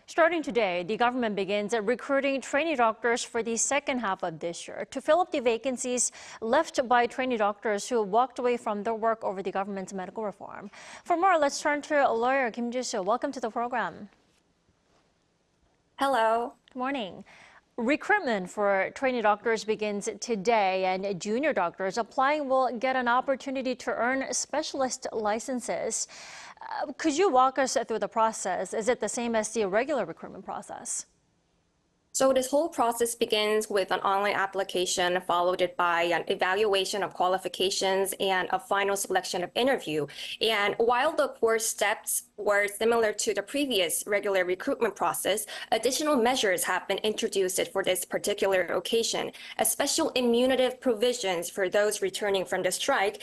Starting today, the government begins recruiting trainee doctors for the second half of this year to fill up the vacancies left by trainee doctors who walked away from their work over the government's medical reform. For more, let's turn to lawyer Kim Ju-soo. Welcome to the program. Hello. Good morning. Recruitment for trainee doctors begins today, and junior doctors applying will get an opportunity to earn specialist licenses. Could you walk us through the process? Is it the same as the regular recruitment process? So this whole process begins with an online application followed by an evaluation of qualifications and a final selection of interview. And while the core steps were similar to the previous regular recruitment process, additional measures have been introduced for this particular occasion, as special immunitive provisions for those returning from the strike.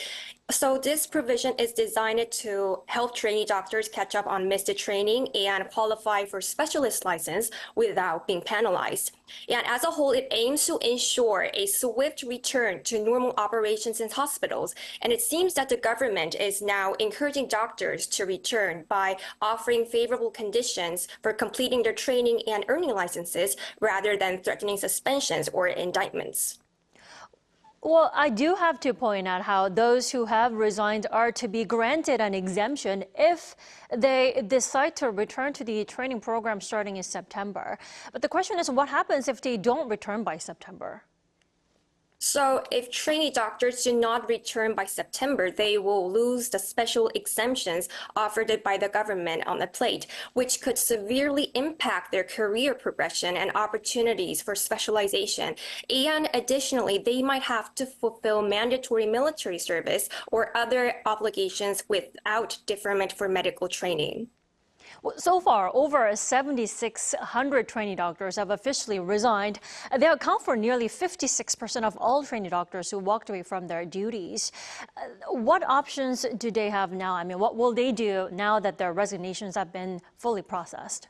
So this provision is designed to help trainee doctors catch up on missed training and qualify for specialist license without being penalized. And as a whole, it aims to ensure a swift return to normal operations in hospitals. And it seems that the government is now encouraging doctors to return by offering favorable conditions for completing their training and earning licenses rather than threatening suspensions or indictments. Well, I do have to point out how those who have resigned are to be granted an exemption if they decide to return to the training program starting in September. But the question is, what happens if they don't return by September? So if trainee doctors do not return by September, they will lose the special exemptions offered by the government on the plate, which could severely impact their career progression and opportunities for specialization. And additionally, they might have to fulfill mandatory military service or other obligations without deferment for medical training. So far, over 7,600 trainee doctors have officially resigned. They account for nearly 56% of all trainee doctors who walked away from their duties. What options do they have now? I mean, what will they do now that their resignations have been fully processed?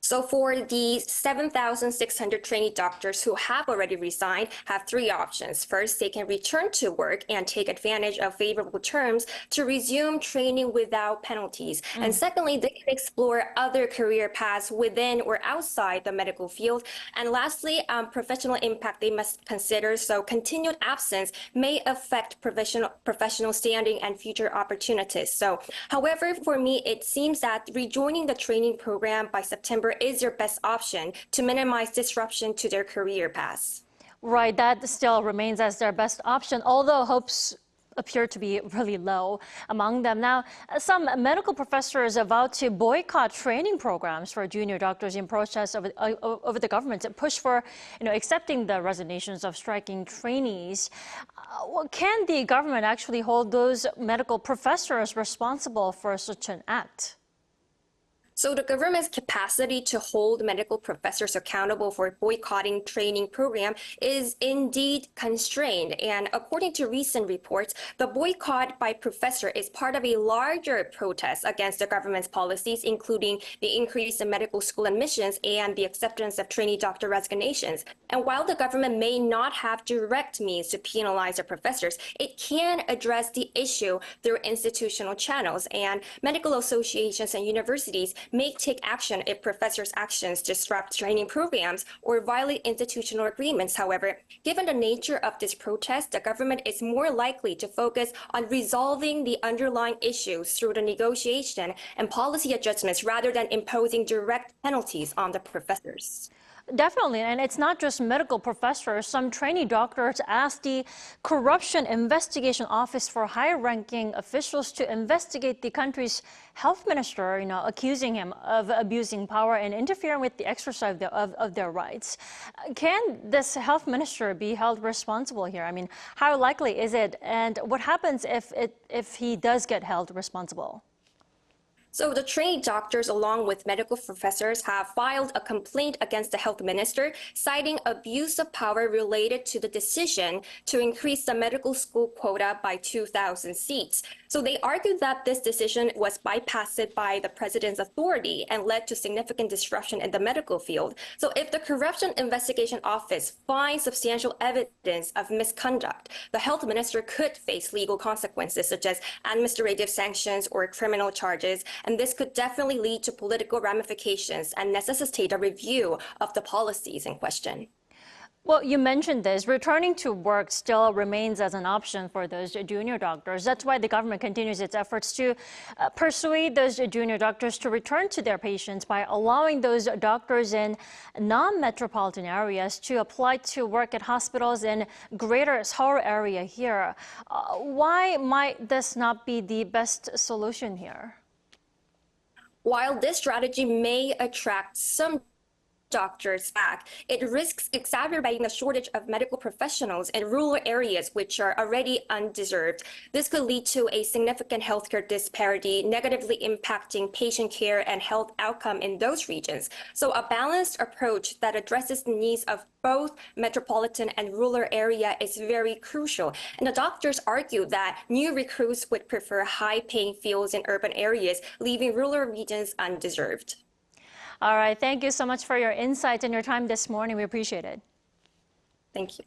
So for the 7,600 trainee doctors who have already resigned, have three options. First, they can return to work and take advantage of favorable terms to resume training without penalties. And secondly, they can explore other career paths within or outside the medical field. And lastly, professional impact they must consider. So continued absence may affect professional standing and future opportunities. So, however, for me, it seems that rejoining the training program by September is their best option to minimize disruption to their career paths. Right, that still remains as their best option, although hopes appear to be really low among them. Now, some medical professors are about to boycott training programs for junior doctors in protest over the government's push for, accepting the resignations of striking trainees. Can the government actually hold those medical professors responsible for such an act? So the government's capacity to hold medical professors accountable for boycotting training program is indeed constrained. And according to recent reports, the boycott by professor is part of a larger protest against the government's policies, including the increase in medical school admissions and the acceptance of trainee doctor resignations. And while the government may not have direct means to penalize the professors, it can address the issue through institutional channels. And medical associations and universities may take action if professors' actions disrupt training programs or violate institutional agreements. However, given the nature of this protest, the government is more likely to focus on resolving the underlying issues through the negotiation and policy adjustments rather than imposing direct penalties on the professors. Definitely, and it's not just medical professors. Some trainee doctors asked the Corruption Investigation Office for high-ranking officials to investigate the country's health minister, accusing him of abusing power and interfering with the exercise of their rights. Can this health minister be held responsible here? I mean, how likely is it, and what happens if he does get held responsible? So the trainee doctors, along with medical professors, have filed a complaint against the health minister, citing abuse of power related to the decision to increase the medical school quota by 2,000 seats. So they argued that this decision was bypassed by the president's authority and led to significant disruption in the medical field. So if the Corruption Investigation Office finds substantial evidence of misconduct, the health minister could face legal consequences such as administrative sanctions or criminal charges. and this could definitely lead to political ramifications and necessitate a review of the policies in question. Well, you mentioned this. Returning to work still remains as an option for those junior doctors. That's why the government continues its efforts to persuade those junior doctors to return to their patients by allowing those doctors in non-metropolitan areas to apply to work at hospitals in greater Seoul area here. Why might this not be the best solution here? While this strategy may attract some doctors back, it risks exacerbating the shortage of medical professionals in rural areas which are already undeserved. This could lead to a significant healthcare disparity, negatively impacting patient care and health outcome in those regions. So a balanced approach that addresses the needs of both metropolitan and rural area is very crucial. And the doctors argue that new recruits would prefer high-paying fields in urban areas, leaving rural regions undeserved. All right. Thank you so much for your insights and your time this morning. We appreciate it. Thank you.